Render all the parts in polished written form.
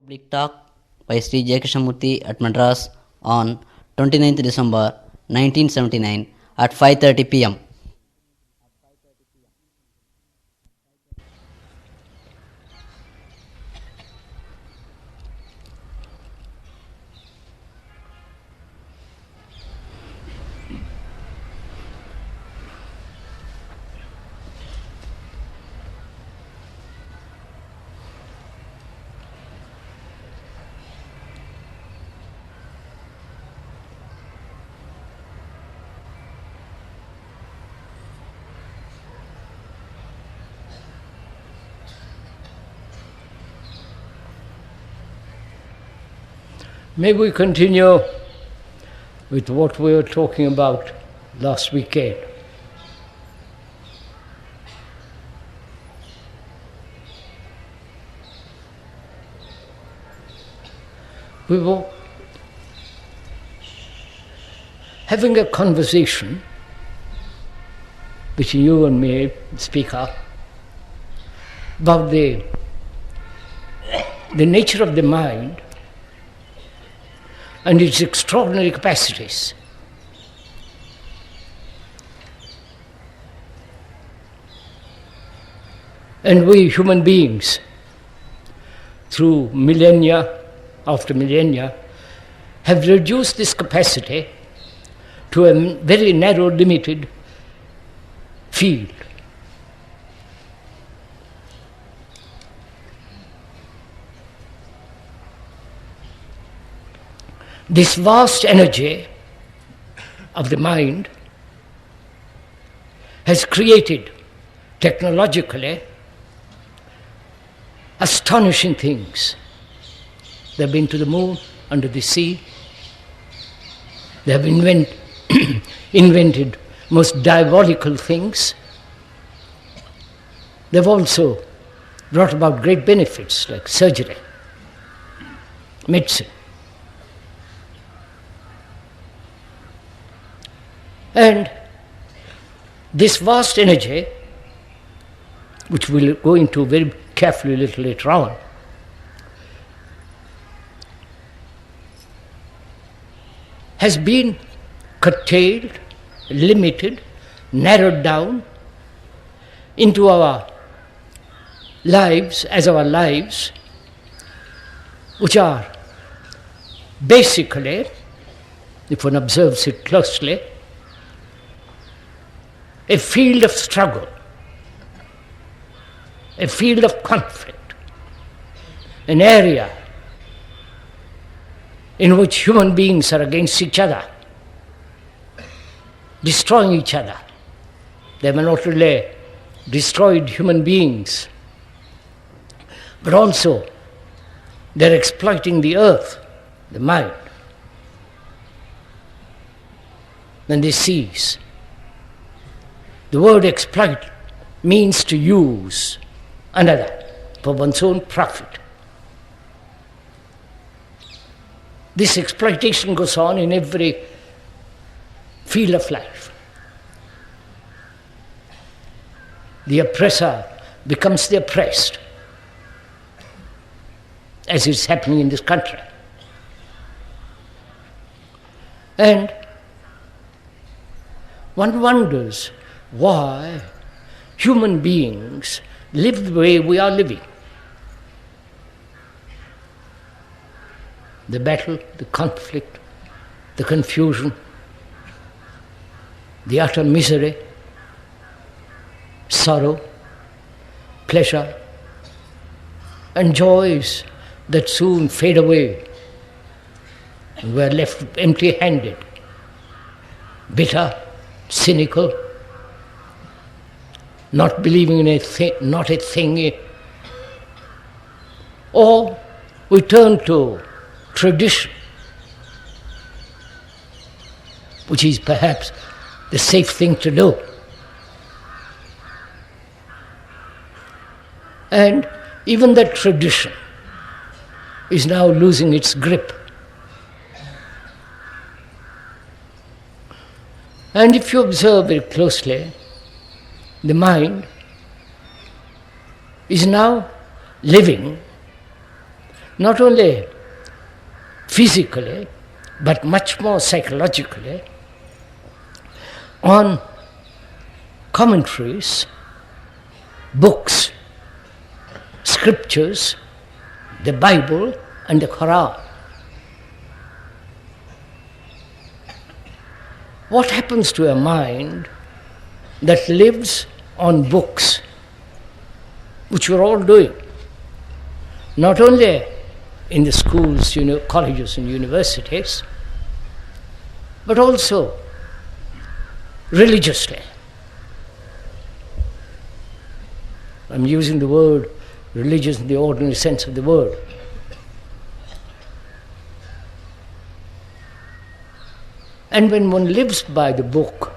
Public talk by Sri Krishnamurti at Madras on 29th December 1979 at 5:30 p.m. May we continue with what we were talking about last weekend. We were having a conversation between you and me, speaker, about the nature of the mind and its extraordinary capacities. And we human beings, through millennia after millennia, have reduced this capacity to a very narrow, limited field. This vast energy of the mind has created technologically astonishing things. They've been to the moon, under the sea. They have invented most diabolical things. They've also brought about great benefits like surgery, medicine. And this vast energy, which we'll go into very carefully a little later on, has been curtailed, limited, narrowed down into our lives, as our lives, which are basically, if one observes it closely, a field of struggle, a field of conflict, an area in which human beings are against each other, destroying each other. They have not only destroyed human beings, but also they're exploiting the earth, the mind, and the seas. The word exploit means to use another for one's own profit. This exploitation goes on in every field of life. The oppressor becomes the oppressed, as is happening in this country. And one wonders why human beings live the way we are living. The battle, the conflict, the confusion, the utter misery, sorrow, pleasure, and joys that soon fade away. We are left empty-handed, bitter, cynical, not believing in not a thing, or we turn to tradition, which is perhaps the safe thing to do. And even that tradition is now losing its grip. And if you observe very closely, the mind is now living not only physically, but much more psychologically, on commentaries, books, scriptures, the Bible and the Quran. What happens to a mind that lives on books, which we're all doing, not only in the schools, colleges and universities, but also religiously. I'm using the word religious in the ordinary sense of the word. And when one lives by the book,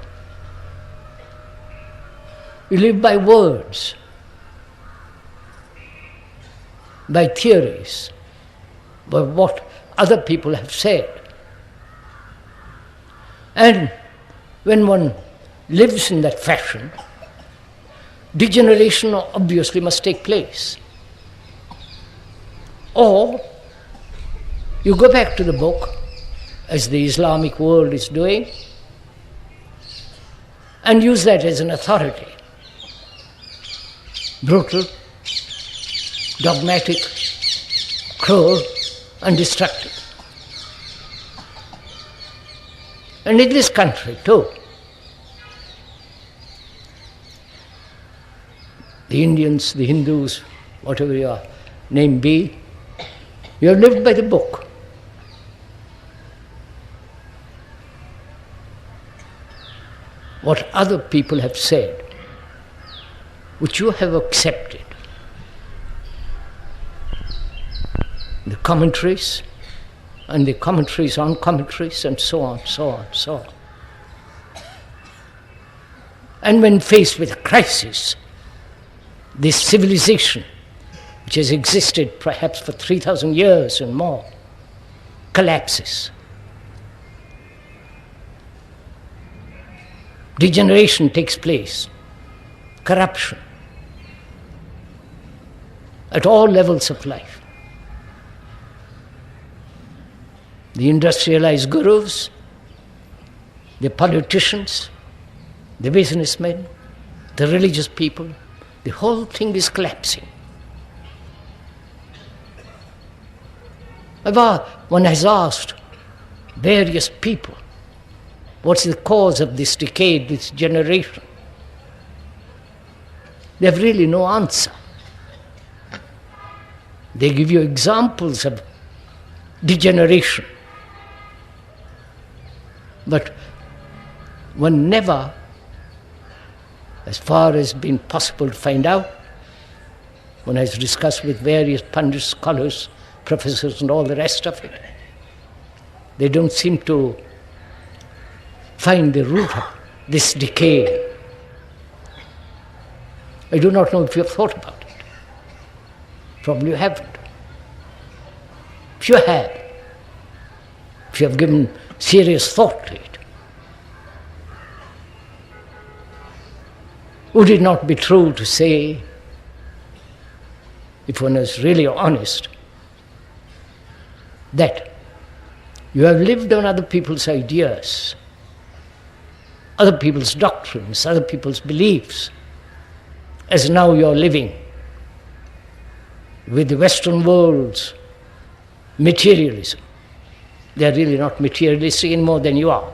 you live by words, by theories, by what other people have said. And when one lives in that fashion, degeneration obviously must take place. Or you go back to the book, as the Islamic world is doing, and use that as an authority. Brutal, dogmatic, cruel, and destructive. And in this country too, the Indians, the Hindus, whatever your name be, you have lived by the book. What other people have said, which you have accepted. The commentaries, and the commentaries on commentaries, and so on, so on, so on. And when faced with a crisis, this civilization, which has existed perhaps for 3,000 years and more, collapses. Degeneration takes place, corruption, at all levels of life. The industrialized gurus, the politicians, the businessmen, the religious people, the whole thing is collapsing. One has asked various people, what's the cause of this decay, this generation? They have really no answer. They give you examples of degeneration. But one never, as far as been possible to find out, one has discussed with various pundits, scholars, professors and all the rest of it, they don't seem to find the root of this decay. I do not know if you have thought about it. Probably you haven't. If you have, if you have given serious thought to it, would it not be true to say, if one is really honest, that you have lived on other people's ideas, other people's doctrines, other people's beliefs, as now you are living with the Western world's materialism. They are really not materialistic any more than you are.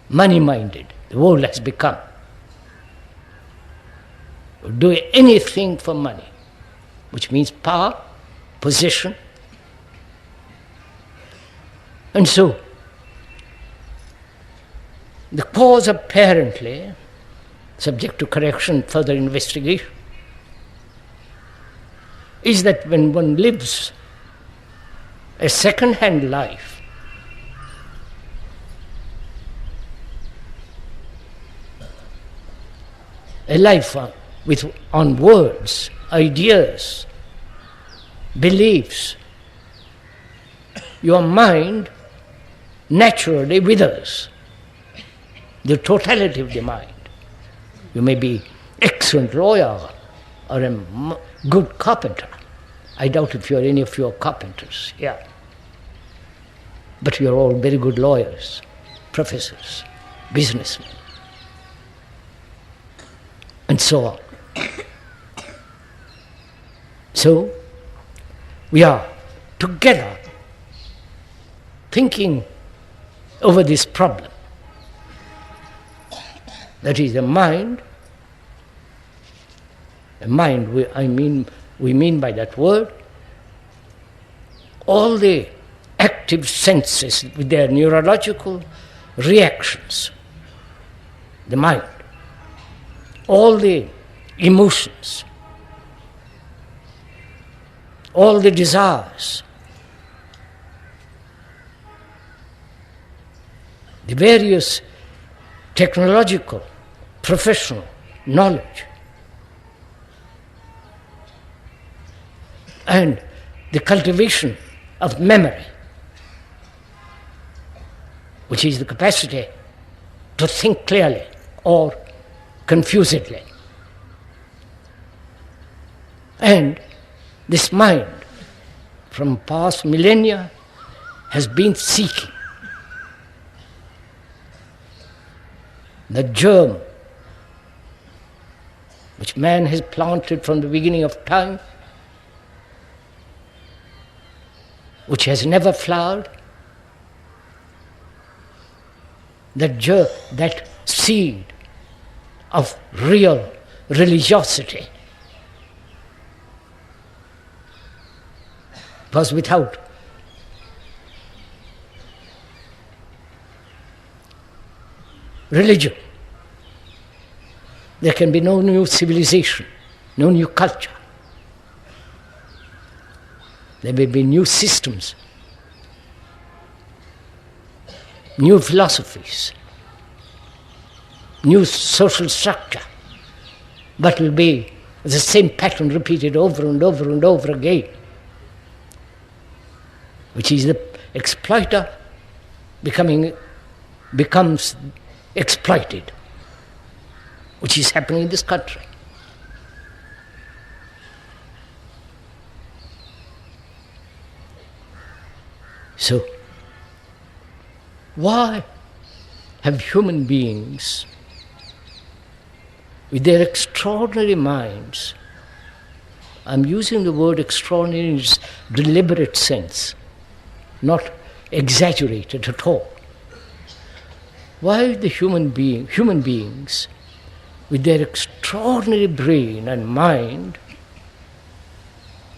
Money-minded, the world has become. Do anything for money, which means power, position. And so, the cause apparently, subject to correction, further investigation, is that when one lives a second-hand life, a life on words, ideas, beliefs, your mind naturally withers. The totality of the mind. You may be excellent lawyer, or a good carpenter. I doubt if any of you are carpenters here. But you are all very good lawyers, professors, businessmen, and so on. So, we are together thinking over this problem. That is, the mind, we mean by that word all the active senses with their neurological reactions, the mind, all the emotions, all the desires, the various technological, professional knowledge, and the cultivation of memory, which is the capacity to think clearly or confusedly. And this mind, from past millennia, has been seeking the germ which man has planted from the beginning of time, which has never flowered, that seed of real religiosity. Because without religion, there can be no new civilization, no new culture. There may be new systems, new philosophies, new social structure, but will be the same pattern repeated over and over and over again, which is the exploiter becomes exploited, which is happening in this country. So, why have human beings, with their extraordinary minds, I'm using the word extraordinary in its deliberate sense, not exaggerated at all. Why the human beings, with their extraordinary brain and mind,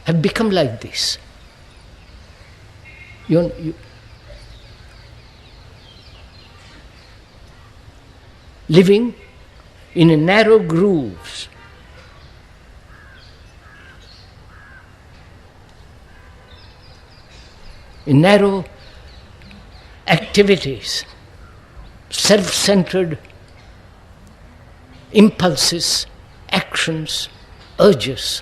have become like this? Living in a narrow grooves, in narrow activities, self-centered impulses, actions, urges.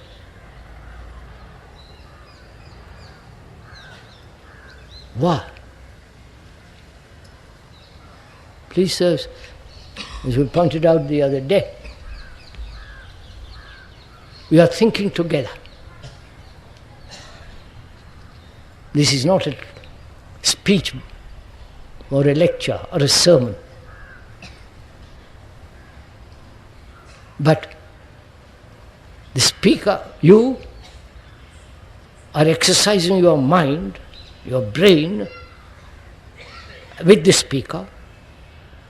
Why? Please, sirs, as we pointed out the other day, we are thinking together. This is not a speech or a lecture or a sermon, but the speaker, you are exercising your mind, your brain, with the speaker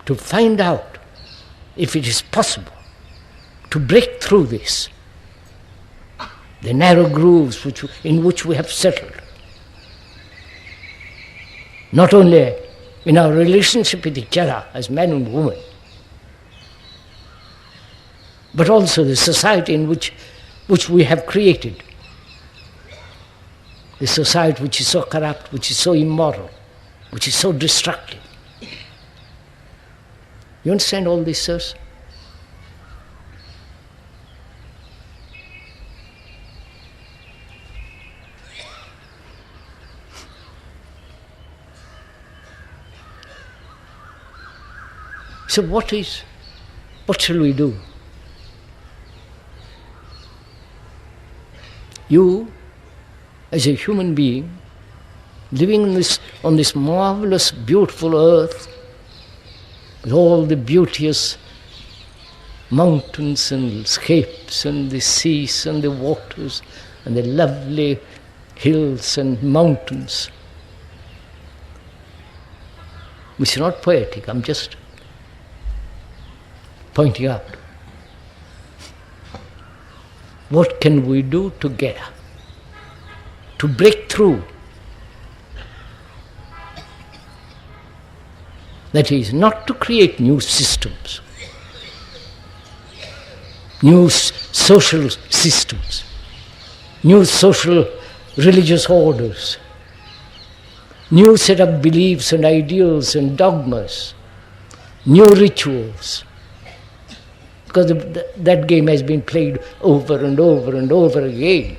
to find out if it is possible to break through this, the narrow grooves in which we have settled. Not only in our relationship with each other as man and woman, but also the society in which we have created. The society which is so corrupt, which is so immoral, which is so destructive. You understand all this, sirs? So what shall we do? You, as a human being, living on this marvelous, beautiful earth, with all the beauteous mountains and landscapes and the seas and the waters and the lovely hills and mountains. Which is not poetic, I'm just pointing out. What can we do together to break through? That is, not to create new systems, new social systems, new social religious orders, new set of beliefs and ideals and dogmas, new rituals. Because that game has been played over and over and over again.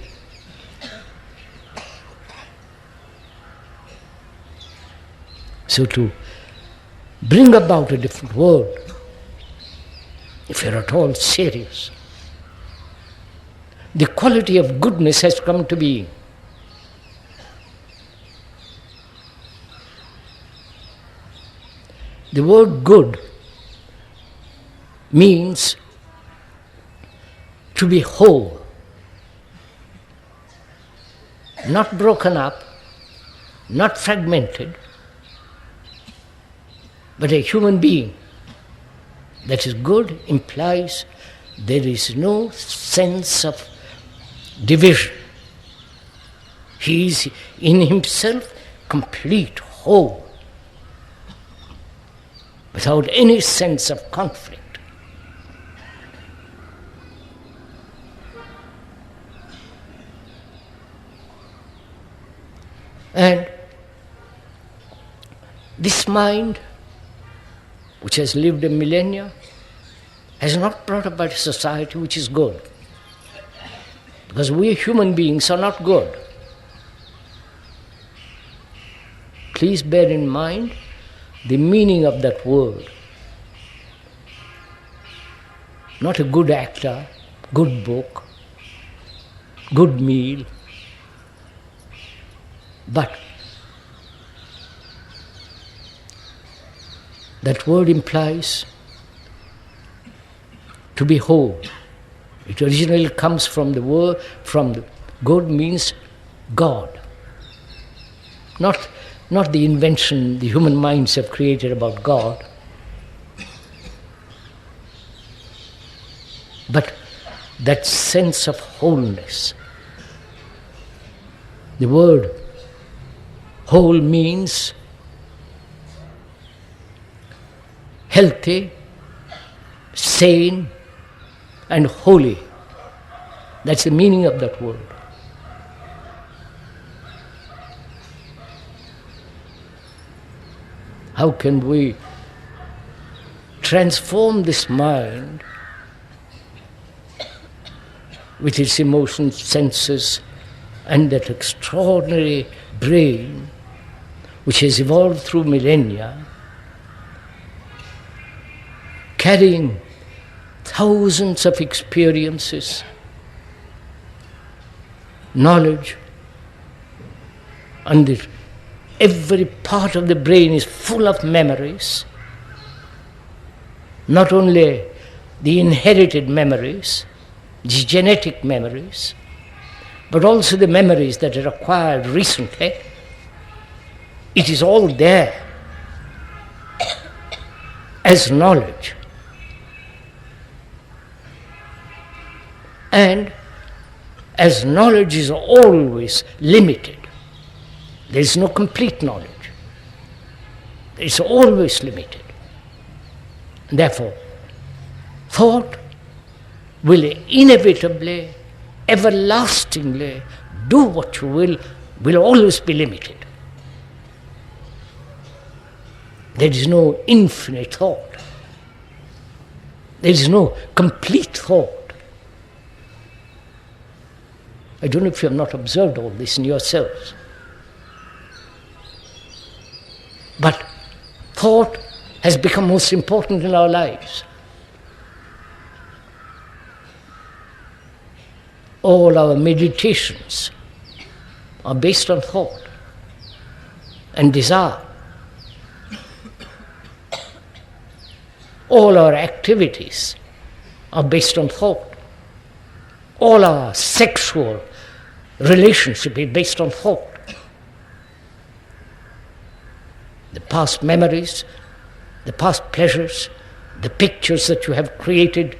So to bring about a different world, if you're at all serious, the quality of goodness has come to being. The word good means to be whole, not broken up, not fragmented, but a human being that is good implies there is no sense of division. He is in himself complete, whole, without any sense of conflict. And this mind, which has lived a millennia, has not brought about a society which is good. Because we human beings are not good. Please bear in mind the meaning of that word. Not a good actor, good book, good meal, but that word implies to be whole. It originally comes from the word, good means God. Not the invention the human minds have created about God, but that sense of wholeness. The word whole means healthy, sane, and holy. That's the meaning of that word. How can we transform this mind with its emotions, senses, and that extraordinary brain which has evolved through millennia, carrying thousands of experiences, knowledge, and every part of the brain is full of memories, not only the inherited memories, the genetic memories, but also the memories that are acquired recently. It is all there as knowledge. And as knowledge is always limited, there is no complete knowledge. It's always limited. Therefore, thought will inevitably, everlastingly, do what you will always be limited. There is no infinite thought. There is no complete thought. I don't know if you have not observed all this in yourselves. But thought has become most important in our lives. all our meditations are based on thought and desire. All our activities are based on thought. All our sexual relationship is based on thought. The past memories, the past pleasures, the pictures that you have created,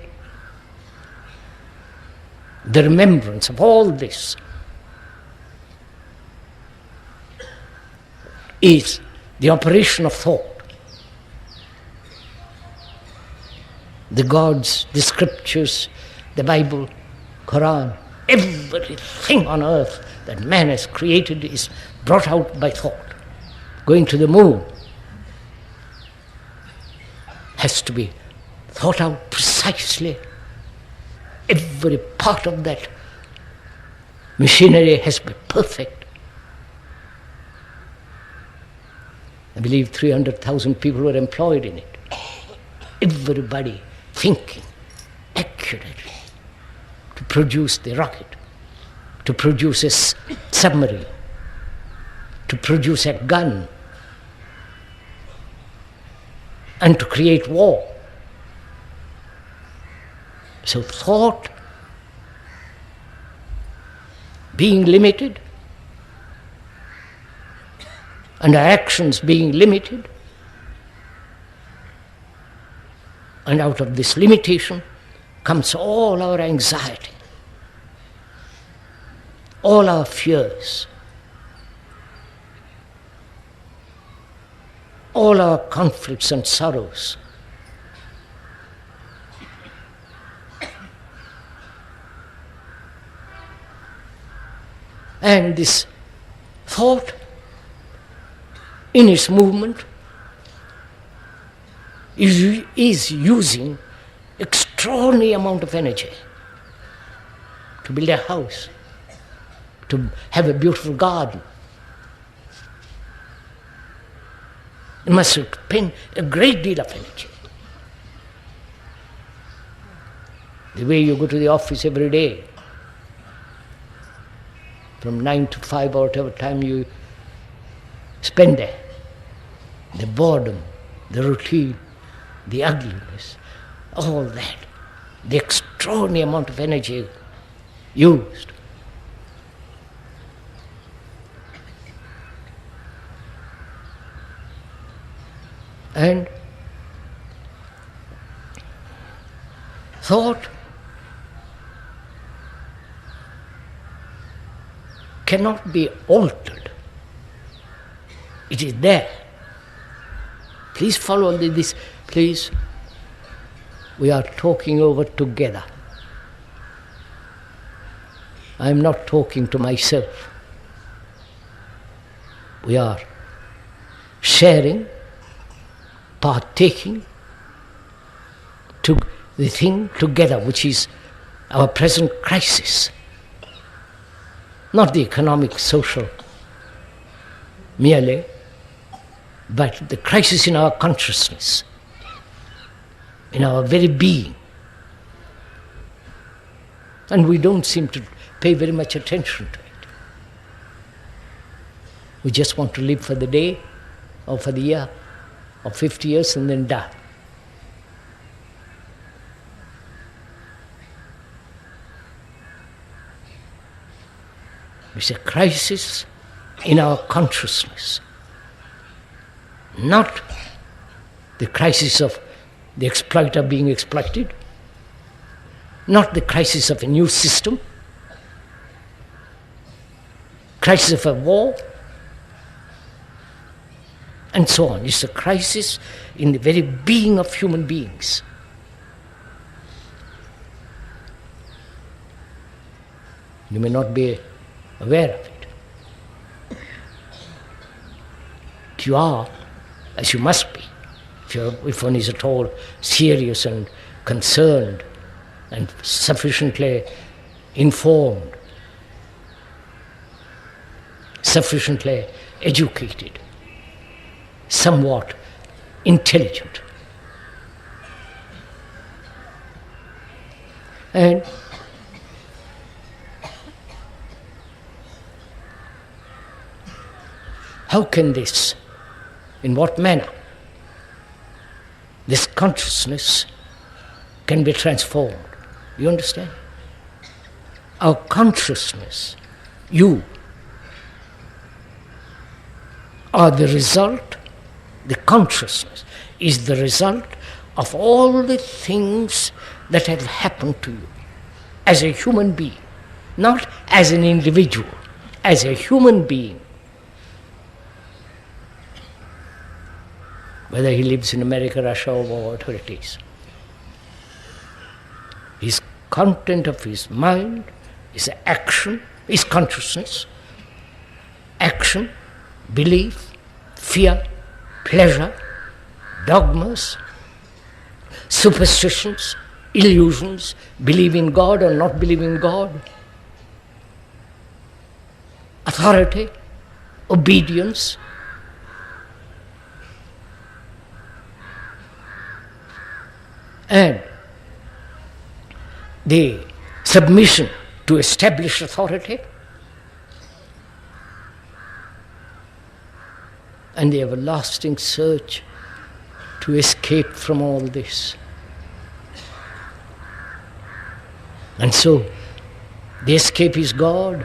the remembrance of all this is the operation of thought. The gods, the scriptures, the Bible, Quran, everything on earth that man has created is brought out by thought. Going to the moon has to be thought out precisely. Every part of that machinery has to be perfect. I believe 300,000 people were employed in it. Everybody thinking accurately to produce the rocket, to produce a submarine, to produce a gun, and to create war. So thought being limited and our actions being limited, and out of this limitation comes all our anxiety, all our fears, all our conflicts and sorrows. And this thought, in its movement, is using extraordinary amount of energy to build a house, to have a beautiful garden. It must spend a great deal of energy. The way you go to the office every day, from 9 to 5 or whatever time you spend there, the boredom, the routine, the ugliness, all that, the extraordinary amount of energy used. And thought cannot be altered. It is there. Please follow this. Please, we are talking over together. I am not talking to myself. We are sharing, partaking to the thing together, which is our present crisis. Not the economic, social merely, but the crisis in our consciousness, in our very being. And we don't seem to pay very much attention to it. We just want to live for the day or for the year or 50 years and then die. It's a crisis in our consciousness, not the crisis of the exploiter being exploited, not the crisis of a new system, crisis of a war, and so on. It's a crisis in the very being of human beings. You may not be aware of it. If you are, as you must be, if one is at all serious and concerned and sufficiently informed, sufficiently educated, somewhat intelligent. And How can this, in what manner, this consciousness can be transformed? You understand? Our consciousness, you, are the result, the consciousness is the result of all the things that have happened to you as a human being, not as an individual, as a human being. Whether he lives in America, Russia, or whatever it is. His content of his mind, his action, his consciousness, action, belief, fear, pleasure, dogmas, superstitions, illusions, believe in God or not believe in God, authority, obedience, and the submission to established authority, and the everlasting search to escape from all this. And so, the escape is God,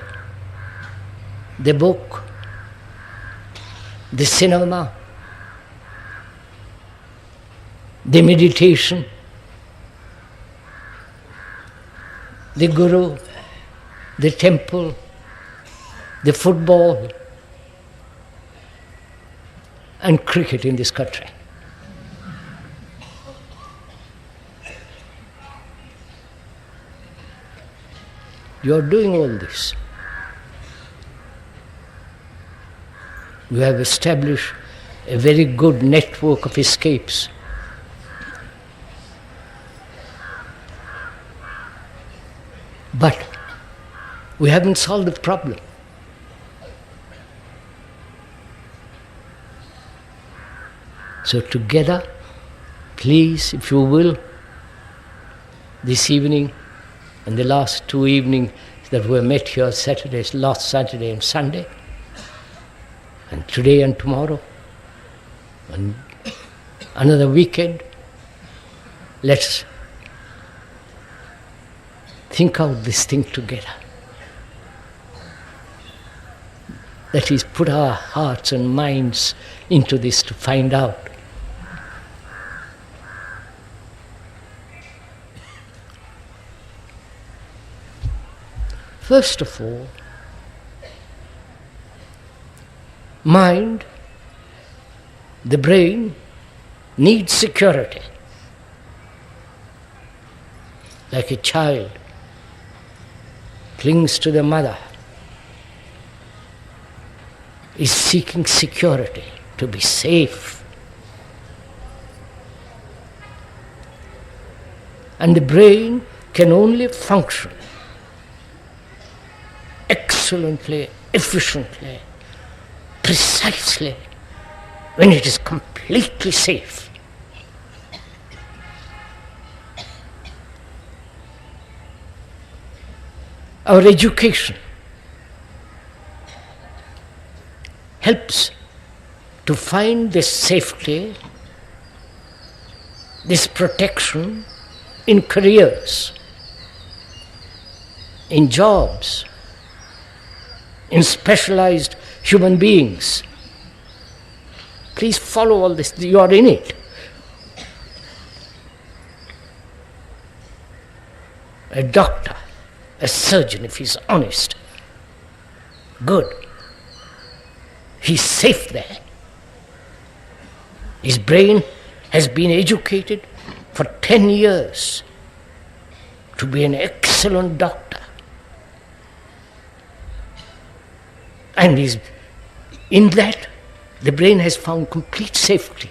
the book, the cinema, the meditation, the guru, the temple, the football, and cricket in this country. You are doing all this. You have established a very good network of escapes. But we haven't solved the problem. So together, please, if you will, this evening and the last 2 evenings that we met here, Saturdays, last Saturday and Sunday, and today and tomorrow, and another weekend, let's think out this thing together. That is, put our hearts and minds into this to find out. First of all, mind, the brain, needs security. Like a child clings to the mother, is seeking security, to be safe. And the brain can only function excellently, efficiently, precisely when it is completely safe. Our education helps to find this safety, this protection in careers, in jobs, in specialized human beings. Please follow all this, you are in it. A doctor, a surgeon, if he's honest, good. He's safe there. His brain has been educated for 10 years to be an excellent doctor. And in that, the brain has found complete safety.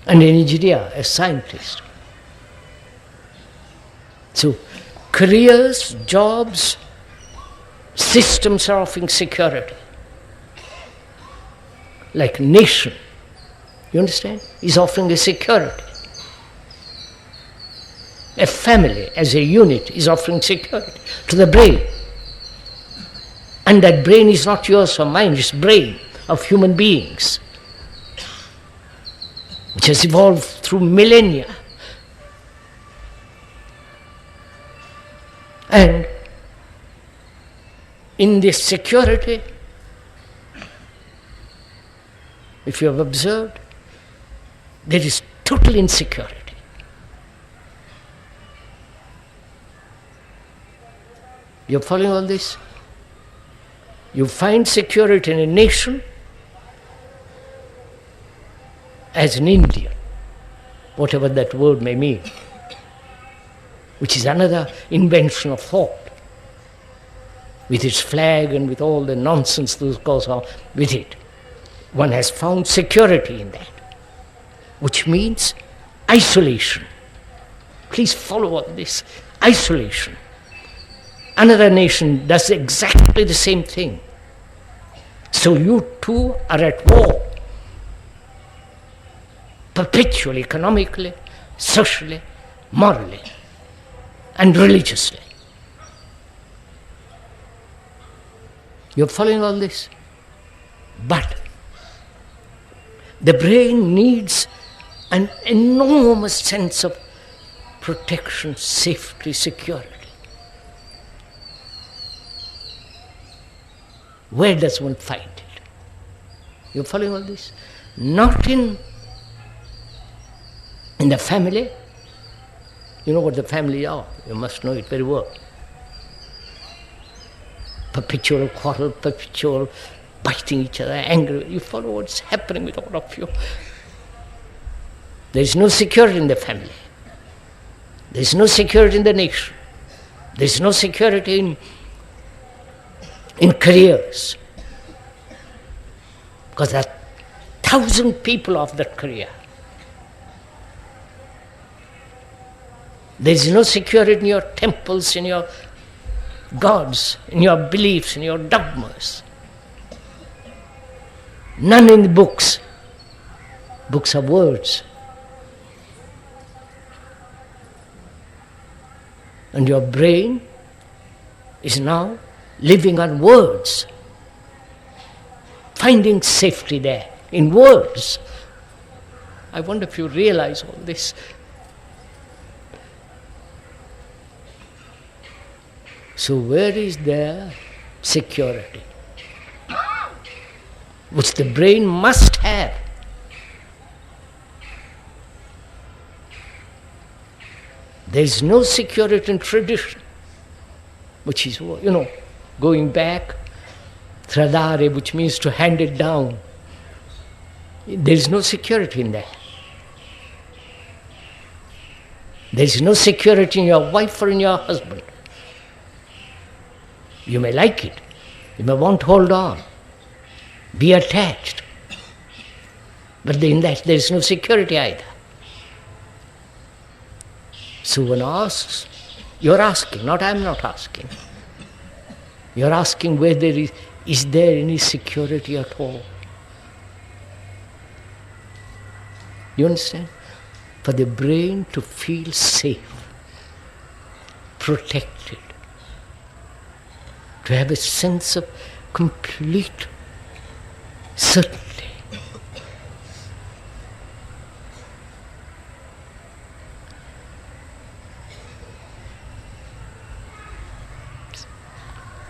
And an engineer, a scientist. So, careers, jobs, systems are offering security. Like a nation, you understand, is offering a security. A family as a unit is offering security to the brain. And that brain is not yours or mine, it's brain of human beings, which has evolved through millennia. And in this security, if you have observed, there is total insecurity. You're following all this? You find security in a nation as an Indian, whatever that word may mean, which is another invention of thought, with its flag and with all the nonsense that goes on with it. One has found security in that, which means isolation. Please follow all this. Isolation. Another nation does exactly the same thing. So you too are at war, perpetually, economically, socially, morally, and religiously. You're following all this? But the brain needs an enormous sense of protection, safety, security. Where does one find it? You're following all this? Not in the family. You know what the family are. You must know it very well. Perpetual quarrel, perpetual biting each other, angry. You follow what's happening with all of you. There is no security in the family. There is no security in the nation. There is no security in careers. Because there are 1,000 people of that career. There is no security in your temples, in your gods, in your beliefs, in your dogmas. None in the books. Books are words. And your brain is now living on words, finding safety there in words. I wonder if you realize all this. So where is there security? Which the brain must have. There is no security in tradition, which is, going back, tradare, which means to hand it down. There is no security in that. There is no security in your wife or in your husband. You may like it. You may want to hold on. Be attached. But in that there is no security either. So one asks, you're asking, not I'm not asking. You're asking whether is there any security at all. You understand? For the brain to feel safe, protected, to have a sense of complete certainty.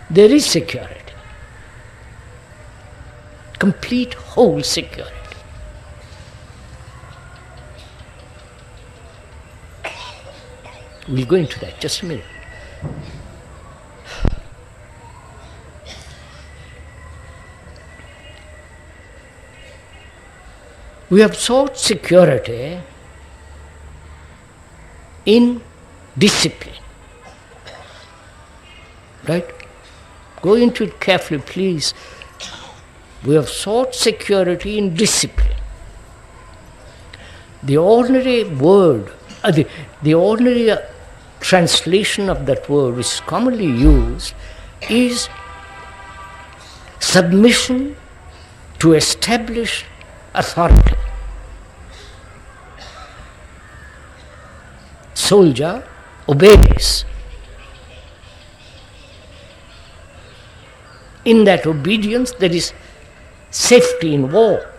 There is security, complete whole security. We'll go into that just a minute. We have sought security in discipline. Right? Go into it carefully, please. We have sought security in discipline. The ordinary word, the ordinary translation of that word, which is commonly used, is submission to established authority. Soldier obeys. In that obedience there is safety in war.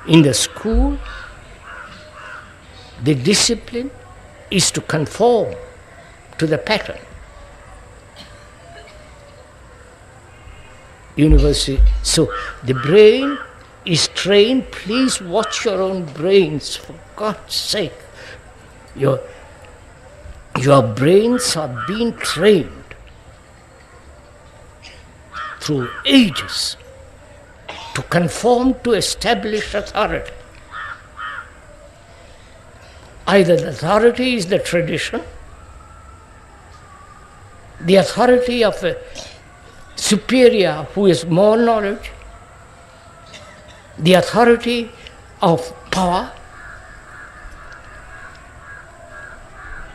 In the school, the discipline is to conform to the pattern. University. So the brain is trained. Please watch your own brains, for God's sake. Your brains are being trained through ages to conform to established authority. Either the authority is the tradition, the authority of a superior who has more knowledge, the authority of power,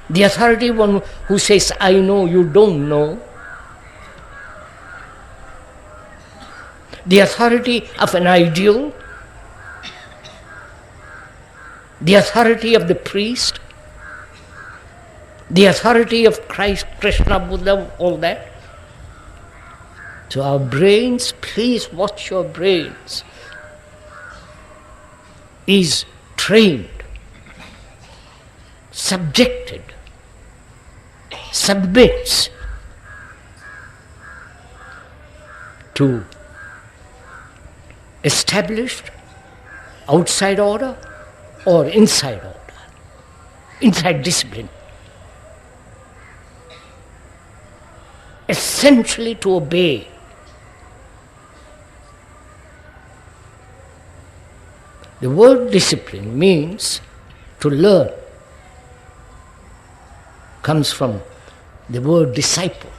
the authority one who says, I know, you don't know, the authority of an ideal, the authority of the priest, the authority of Christ, Krishna, Buddha, all that. So our brains, please watch your brains, is trained, subjected, submits to established outside order or inside order, inside discipline. Essentially to obey. The word discipline means to learn, comes from the word disciple.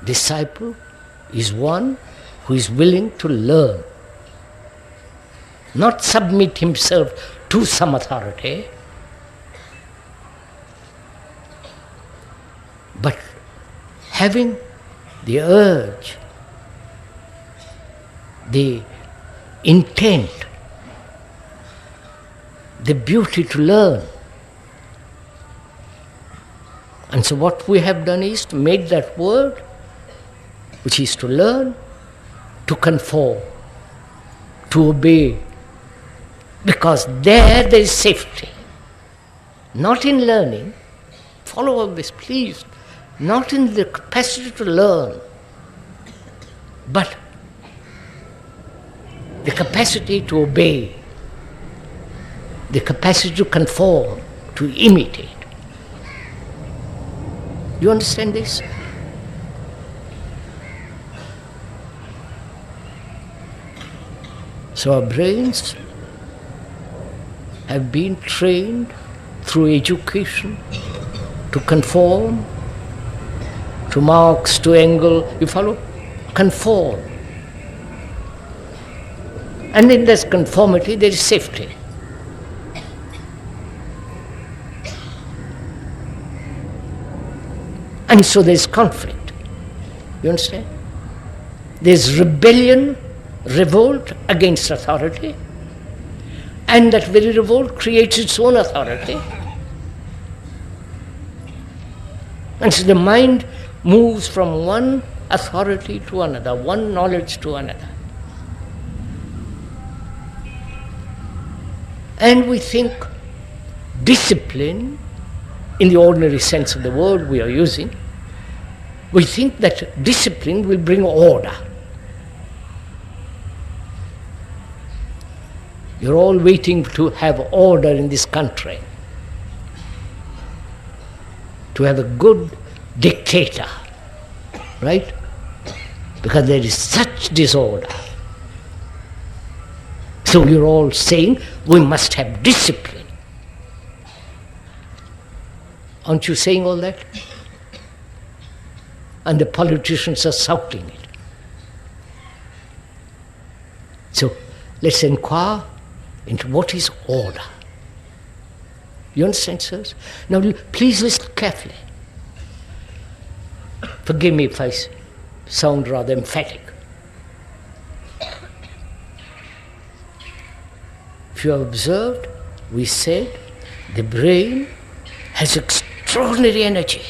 Disciple is one who is willing to learn, not submit himself to some authority, but having the urge, the intent, the beauty to learn. And so what we have done is to make that word, which is to learn, to conform, to obey, because there is safety. Not in learning, follow all this please, not in the capacity to learn, but the capacity to obey, the capacity to conform, to imitate. You understand this? So our brains have been trained through education to conform to Marx, to Engels, you follow? Conform. And in this conformity there is safety. And so there is conflict. You understand? There is rebellion, revolt against authority, and that very revolt creates its own authority. And so the mind moves from one authority to another, one knowledge to another. And we think discipline, in the ordinary sense of the word we are using, we think that discipline will bring order. You're all waiting to have order in this country, to have a good dictator, right? Because there is such disorder. So you're all saying we must have discipline. Aren't you saying all that? And the politicians are shouting it. So let's inquire into what is order. You understand, sirs? Now please listen carefully. Forgive me if I sound rather emphatic. If you have observed, we said the brain has extraordinary energy.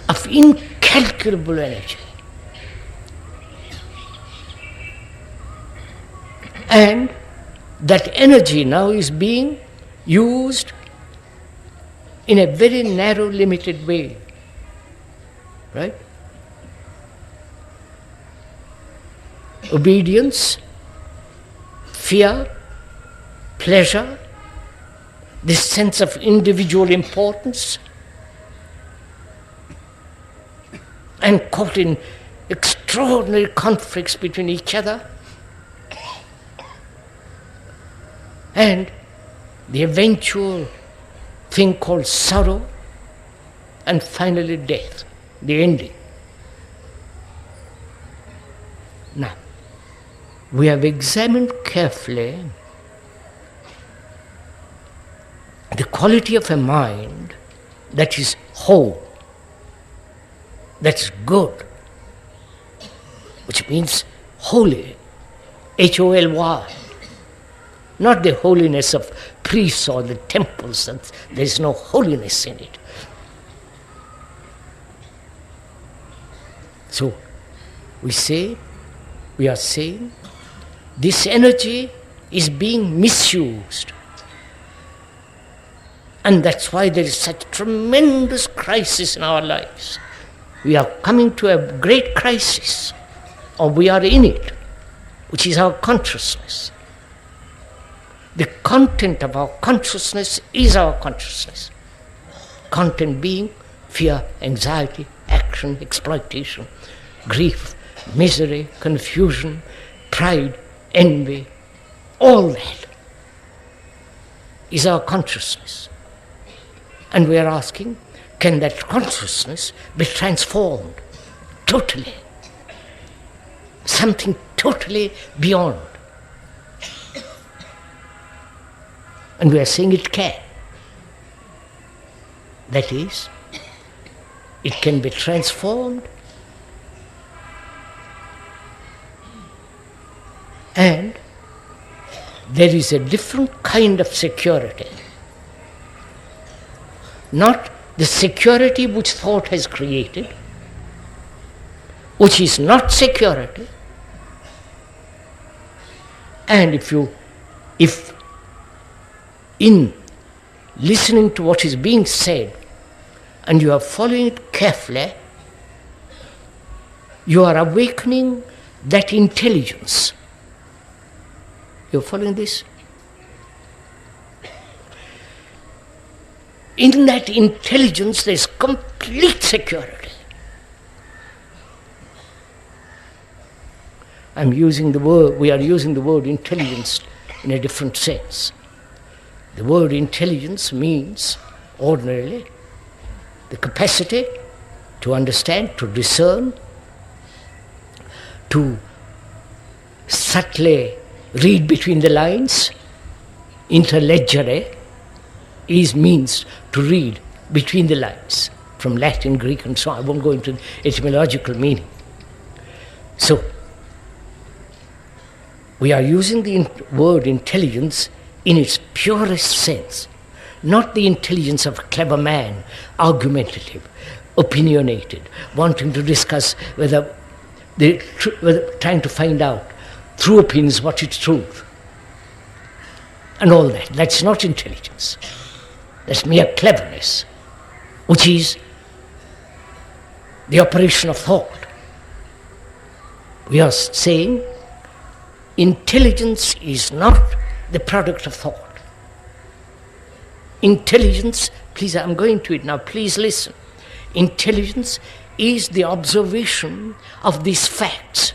Of incalculable energy. And that energy now is being used in a very narrow, limited way. Right? Obedience, fear, pleasure, this sense of individual importance, and caught in extraordinary conflicts between each other, and the eventual thing called sorrow, and finally death, the ending. Now, we have examined carefully the quality of a mind that is whole, that's good, which means holy, H-O-L-Y, not the holiness of priests or the temples, that there is no holiness in it. So, we are saying, this energy is being misused. And that's why there is such tremendous crisis in our lives. We are coming to a great crisis, or we are in it, which is our consciousness. The content of our consciousness is our consciousness. Content being fear, anxiety, action, exploitation, grief, misery, confusion, pride, envy, all that is our consciousness. And we are asking, can that consciousness be transformed totally? Something totally beyond. And we are saying it can. That is, it can be transformed, and there is a different kind of security. Not the security which thought has created, which is not security. And if in listening to what is being said, and you are following it carefully, you are awakening that intelligence. You are following this? In that intelligence there is complete security. we are using the word intelligence in a different sense. The word intelligence means, ordinarily, the capacity to understand, to discern, to subtly read between the lines. Interleggere means to read between the lines, from Latin, Greek and so on. I won't go into the etymological meaning. So, we are using the word intelligence in its purest sense, not the intelligence of a clever man, argumentative, opinionated, wanting to discuss whether trying to find out through opinions what is truth, and all that. That's not intelligence. That's mere cleverness, which is the operation of thought. We are saying intelligence is not the product of thought. Intelligence, please, I'm going to it now, please listen. Intelligence is the observation of these facts.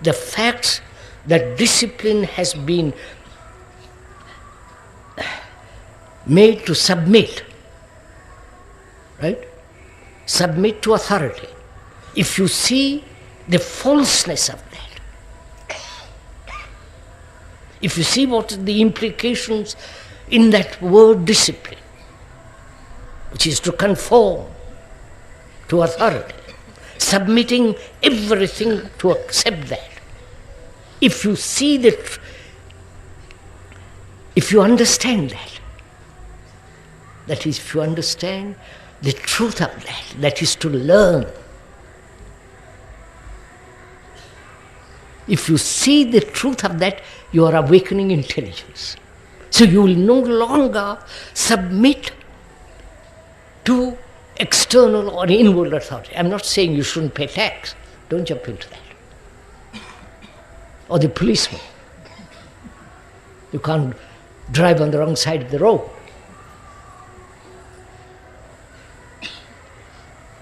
The facts that discipline has been made to submit, right? Submit to authority. If you see the falseness of that, if you see what are the implications in that word discipline, which is to conform to authority, submitting everything to accept that. If you see If you understand that is, if you understand the truth of that is to learn. If you see the truth of that, you are awakening intelligence. So you will no longer submit to external or inward authority. I'm not saying you shouldn't pay tax. Don't jump into that. Or the policeman. You can't drive on the wrong side of the road.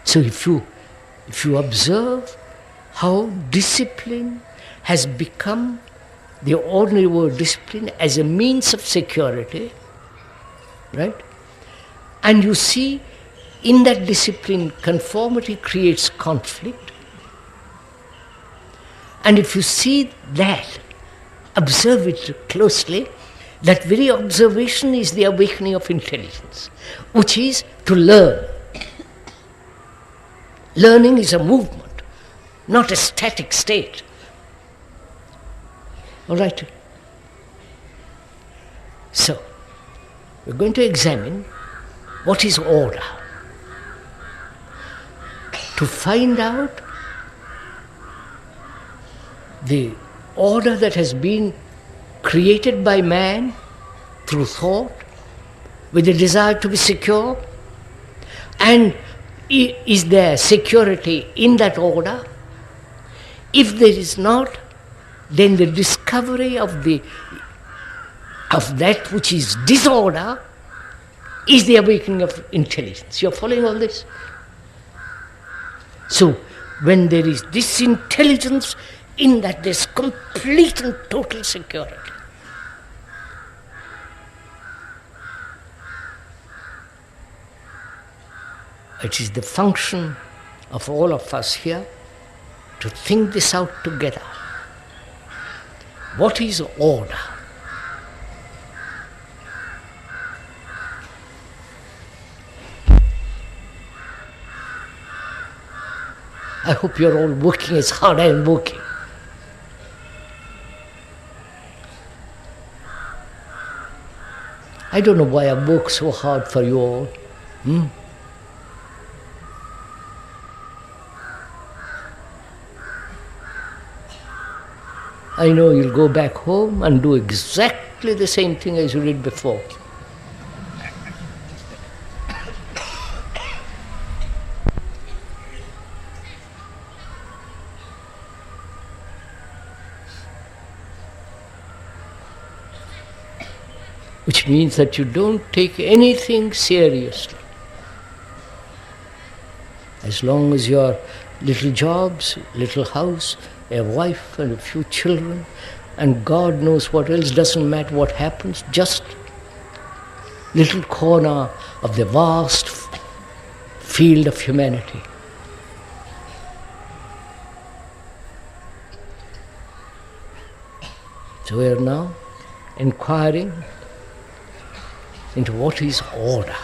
So if you observe how discipline has become, the ordinary word discipline, as a means of security, right? And you see in that discipline conformity creates conflict. And if you see that, observe it closely, that very observation is the awakening of intelligence, which is to learn. Learning is a movement, not a static state. All right? So, we're going to examine what is order. To find out the order that has been created by man through thought, with a desire to be secure, and is there security in that order? If there is not, then the discovery of that which is disorder is the awakening of intelligence. You're following all this? So, when there is this intelligence, in that there's complete and total security. It is the function of all of us here to think this out together. What is order? I hope you're all working as hard as I'm working. I don't know why I work so hard for you all. I know you'll go back home and do exactly the same thing as you did before. Which means that you don't take anything seriously. As long as your little jobs, little house, a wife and a few children, and God knows what else, doesn't matter what happens, just little corner of the vast field of humanity. So we are now inquiring into what is order,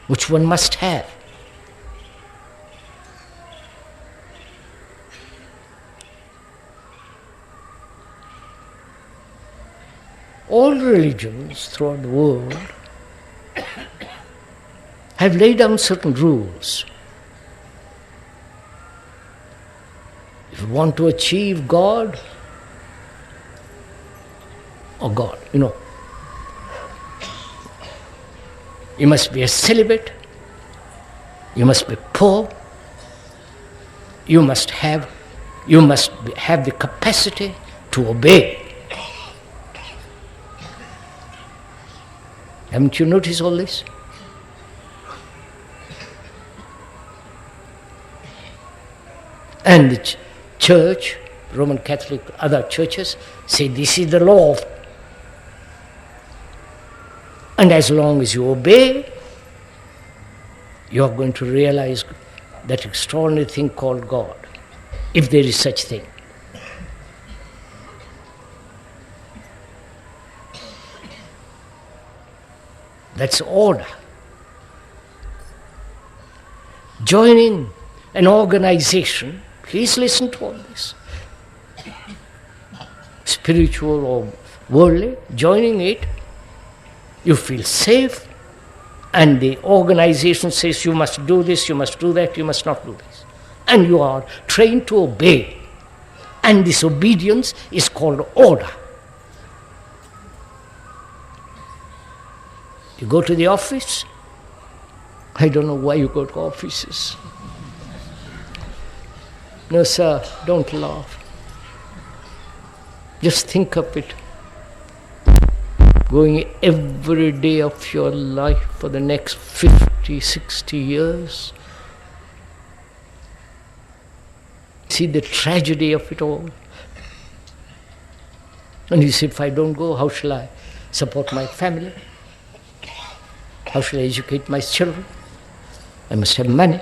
which one must have. All religions throughout the world have laid down certain rules. If you want to achieve God, you must be a celibate, you must be poor, you must have the capacity to obey. Haven't you noticed all this? And the church, Roman Catholic, other churches say this is the law. And as long as you obey, you are going to realize that extraordinary thing called God, if there is such thing. That's order. Joining an organization, please listen to all this, spiritual or worldly, joining it, you feel safe, and the organization says you must do this, you must do that, you must not do this. And you are trained to obey. And this obedience is called order. You go to the office. I don't know why you go to offices. No, sir, don't laugh. Just think of it. Going every day of your life for the next 50, 60 years. See the tragedy of it all. And you say, if I don't go, how shall I support my family? How shall I educate my children? I must have money.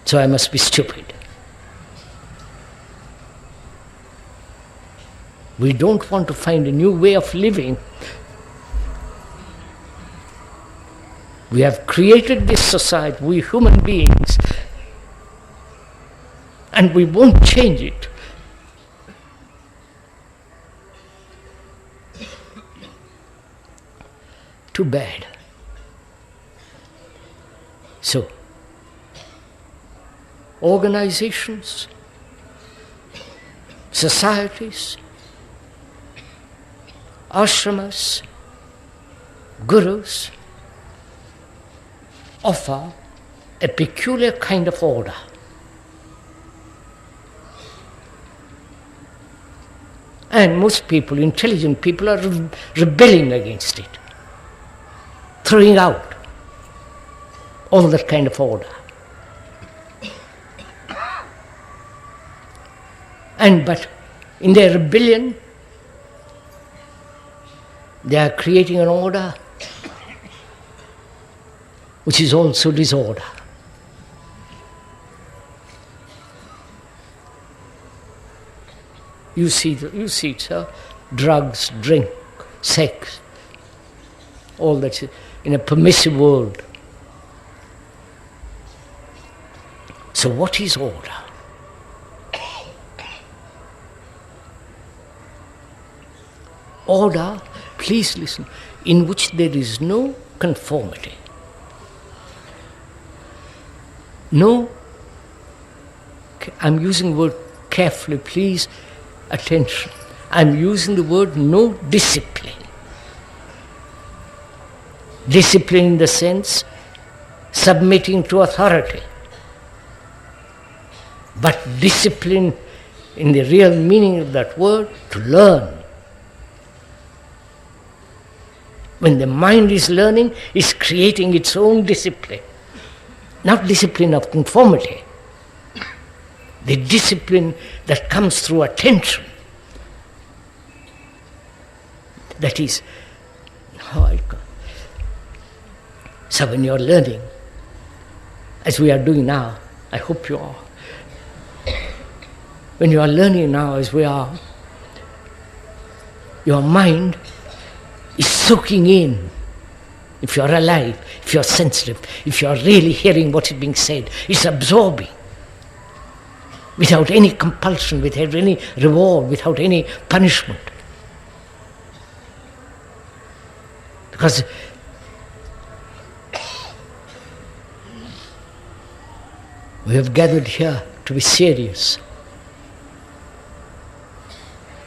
So I must be stupid. We don't want to find a new way of living. We have created this society, we human beings, and we won't change it. Too bad. So, organizations, societies, ashramas, gurus offer a peculiar kind of order. And most people, intelligent people, are rebelling against it, throwing out all that kind of order. But in their rebellion, they are creating an order which is also disorder. You see it, sir. Drugs, drink, sex, all that in a permissive world. So what is order? Order, please listen, in which there is no conformity. No, I'm using the word carefully, please, attention. I'm using the word no discipline. Discipline in the sense submitting to authority. But discipline in the real meaning of that word, to learn. When the mind is learning, it's creating its own discipline. Not discipline of conformity. The discipline that comes through attention. That is how I call. So when you are learning, as we are doing now, I hope you are. When you are learning now, as we are, your mind is soaking in. If you are alive, if you are sensitive, if you are really hearing what is being said, it's absorbing. Without any compulsion, without any reward, without any punishment. Because we have gathered here to be serious.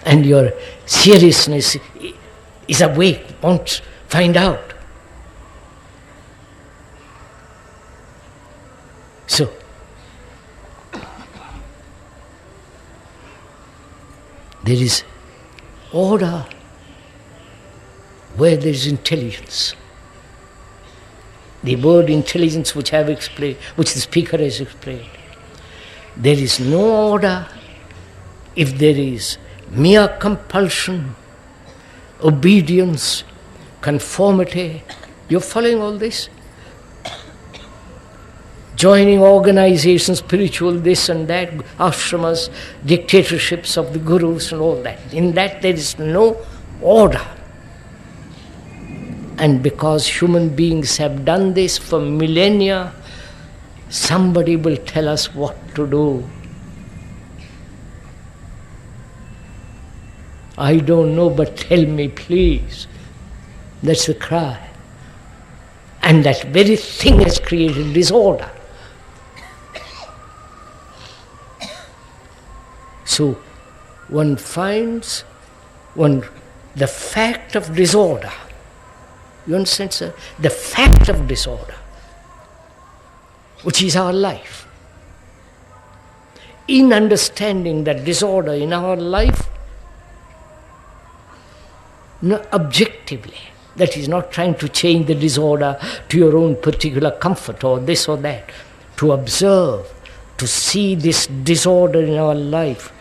And your seriousness is awake, wants to find out. So, there is order where there is intelligence. The word intelligence which I have explained, which the speaker has explained. There is no order if there is mere compulsion, obedience, conformity. You're following all this? Joining organizations, spiritual this and that, ashramas, dictatorships of the gurus and all that. In that there is no order. And because human beings have done this for millennia, somebody will tell us what to do. I don't know, but tell me, please. That's the cry. And that very thing has created disorder. So one finds the fact of disorder. You understand, sir? The fact of disorder, which is our life. In understanding that disorder in our life, objectively, that is not trying to change the disorder to your own particular comfort or this or that, to observe, to see this disorder in our life,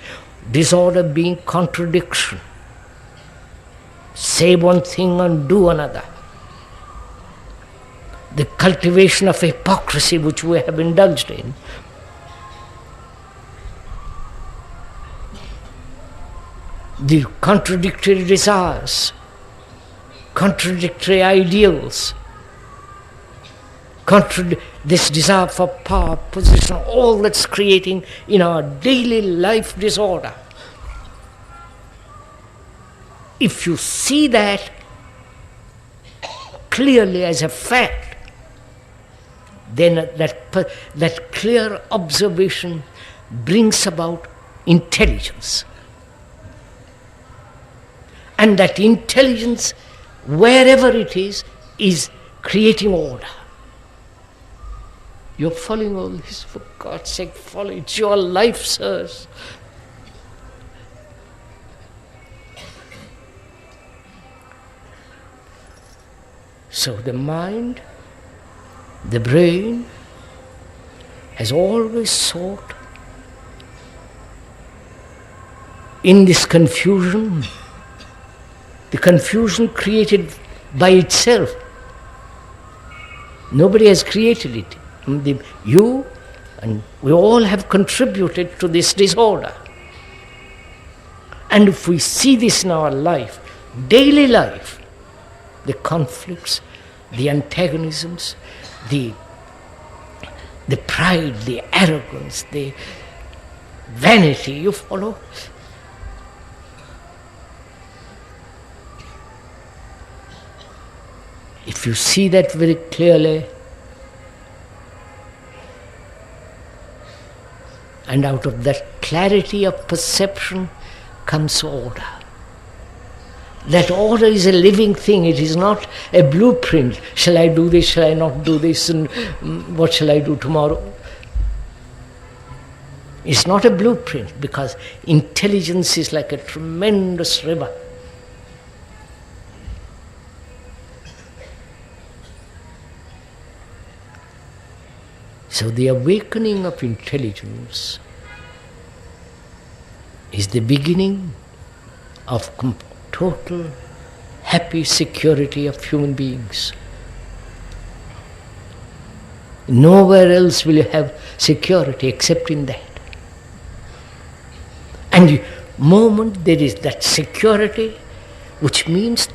disorder being contradiction. Say one thing and do another. The cultivation of hypocrisy which we have indulged in. The contradictory desires, contradictory ideals, this desire for power, position, all that's creating in our daily life disorder. If you see that clearly as a fact, then that clear observation brings about intelligence. And that intelligence, wherever it is creating order. You're following all this, for God's sake, follow. It's your life, sirs. So the mind, the brain, has always sought in this confusion, the confusion created by itself. Nobody has created it. You and we all have contributed to this disorder. And if we see this in our life, daily life, the conflicts, the antagonisms, the pride, the arrogance, the vanity, you follow? If you see that very clearly, and out of that clarity of perception comes order. That order is a living thing, it is not a blueprint. Shall I do this, shall I not do this, and what shall I do tomorrow? It's not a blueprint, because intelligence is like a tremendous river. So the awakening of intelligence is the beginning of total happy security of human beings. Nowhere else will you have security except in that. And the moment there is that security, which means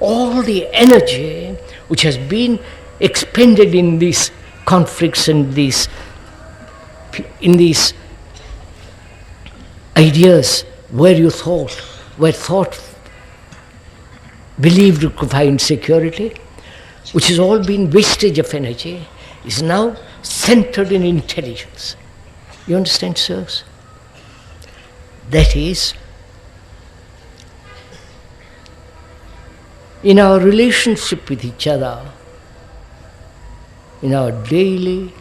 all the energy which has been expended in these conflicts and in these ideas where thought believed to find security, which has all been wastage of energy, is now centered in intelligence. You understand, sirs? That is, in our relationship with each other, in our daily,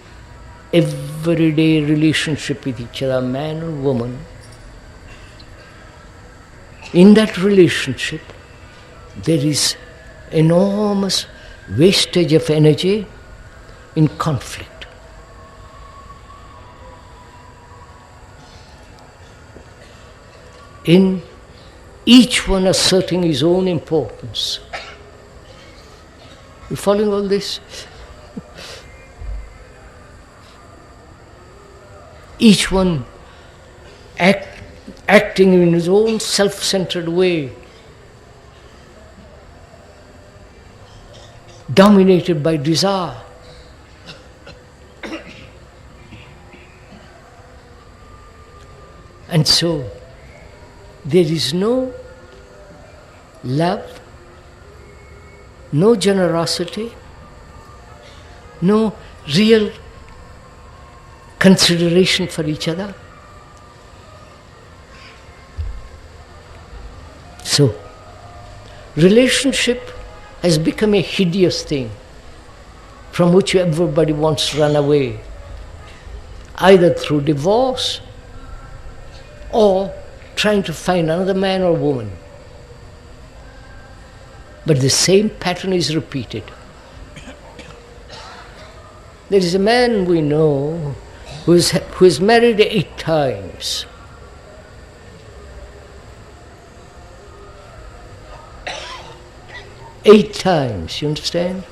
everyday relationship with each other, man or woman, in that relationship, there is enormous wastage of energy in conflict. In each one asserting his own importance. You following all this? Each one acting in his own self-centered way, dominated by desire. And so, there is no love, no generosity, no real consideration for each other. So, relationship has become a hideous thing from which everybody wants to run away, either through divorce or trying to find another man or woman. But the same pattern is repeated. There is a man we know who is married 8 times. Eight times, you understand?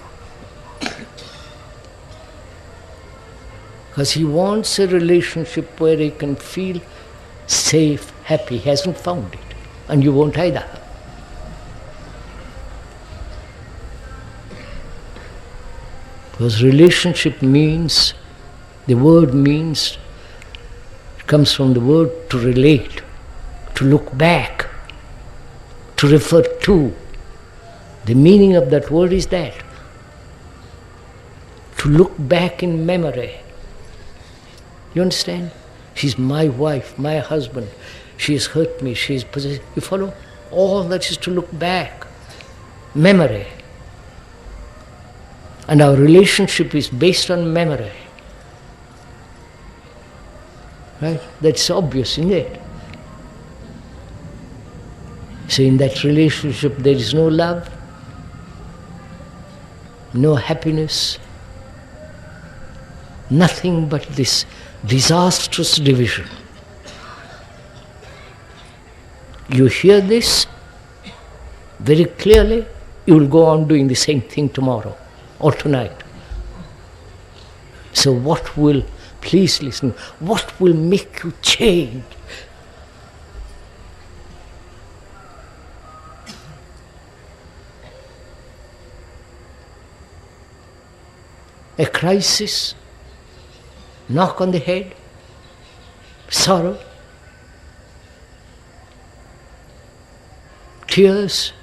Because he wants a relationship where he can feel safe, happy. He hasn't found it, and you won't either. Because relationship means, the word means, it comes from the word to relate, to look back, to refer to. The meaning of that word is that. To look back in memory. You understand? She's my wife, my husband. She has hurt me, she is possessed. You follow? All that is to look back. Memory. And our relationship is based on memory. Right? That's obvious, isn't it? So in that relationship there is no love, no happiness, nothing but this disastrous division. You hear this very clearly, you will go on doing the same thing tomorrow or tonight. So what will, please listen, what will make you change? A crisis, knock on the head, sorrow, tears,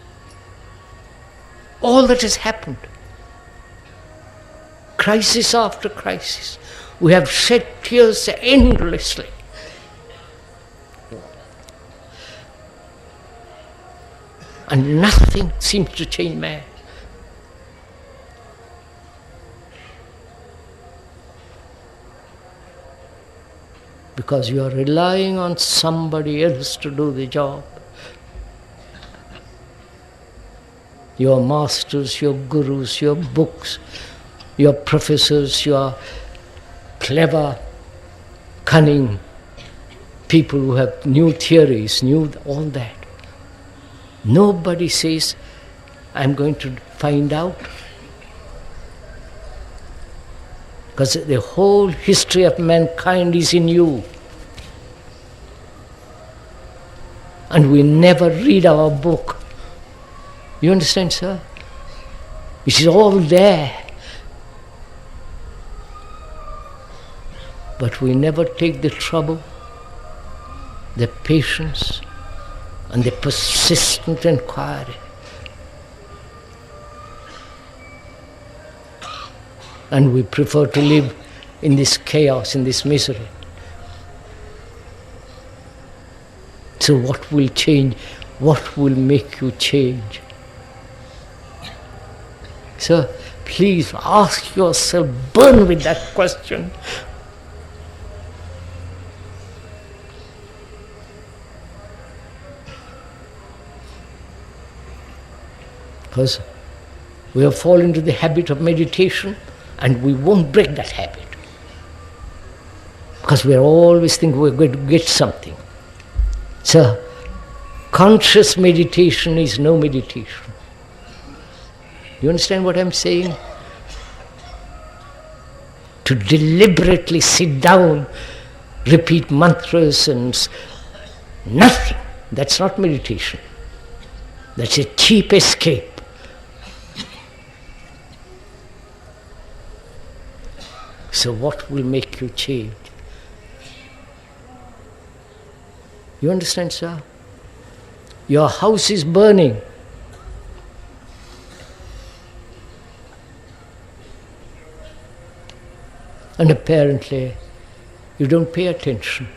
all that has happened. Crisis after crisis. We have shed tears endlessly. And nothing seems to change man. Because you are relying on somebody else to do the job. Your masters, your gurus, your books, your professors, your clever, cunning people who have new theories, new all that. Nobody says, I'm going to find out. Because the whole history of mankind is in you. And we never read our book. You understand, sir? It is all there. But we never take the trouble, the patience, and the persistent inquiry. And we prefer to live in this chaos, in this misery. So what will change? What will make you change? So please ask yourself, burn with that question. Because we have fallen into the habit of meditation, and we won't break that habit. Because we are always thinking we're going to get something. So, conscious meditation is no meditation. You understand what I'm saying? To deliberately sit down, repeat mantras and nothing, that's not meditation. That's a cheap escape. So what will make you change? You understand, sir? Your house is burning. And apparently, you don't pay attention.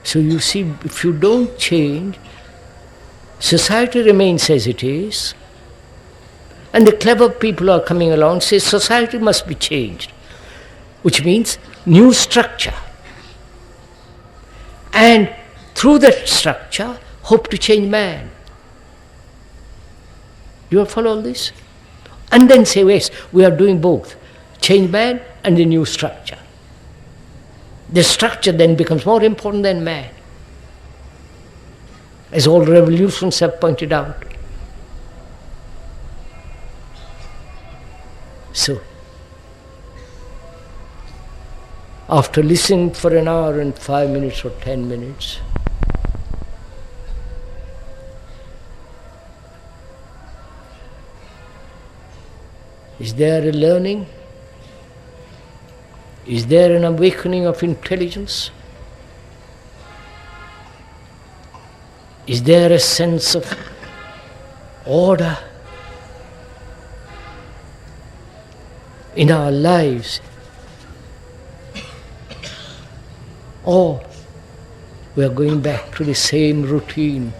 So you see, if you don't change, society remains as it is, and the clever people are coming along and say society must be changed, which means new structure. And through that structure, hope to change man. Do you follow all this? And then say, yes, we are doing both, change man and the new structure. The structure then becomes more important than man, as all revolutions have pointed out. So, after listening for an hour and 5 minutes or 10 minutes, is there a learning? Is there an awakening of intelligence? Is there a sense of order in our lives? Or we are going back to the same routine?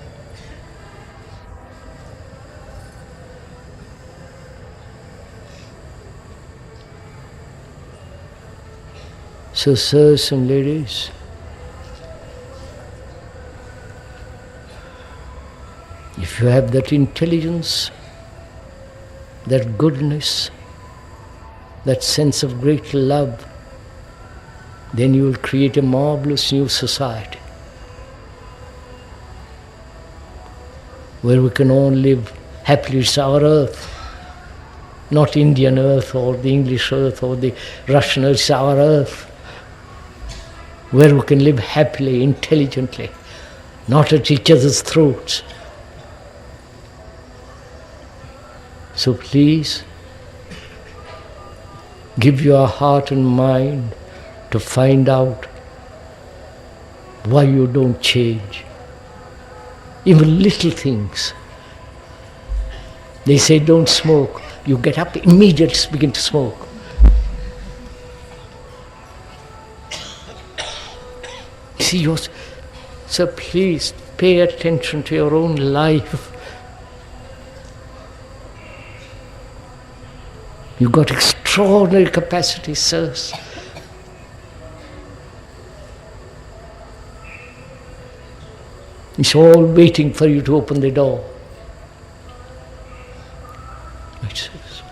So, sirs and ladies, if you have that intelligence, that goodness, that sense of great love, then you will create a marvelous new society where we can all live happily. It's our earth, not Indian earth or the English earth or the Russian earth. It's our earth, where we can live happily, intelligently, not at each other's throats. So please, give your heart and mind to find out why you don't change. Even little things. They say don't smoke. You get up, immediately begin to smoke. See yours. So please pay attention to your own life. You've got extraordinary capacity, sirs. It's all waiting for you to open the door. Right, sirs.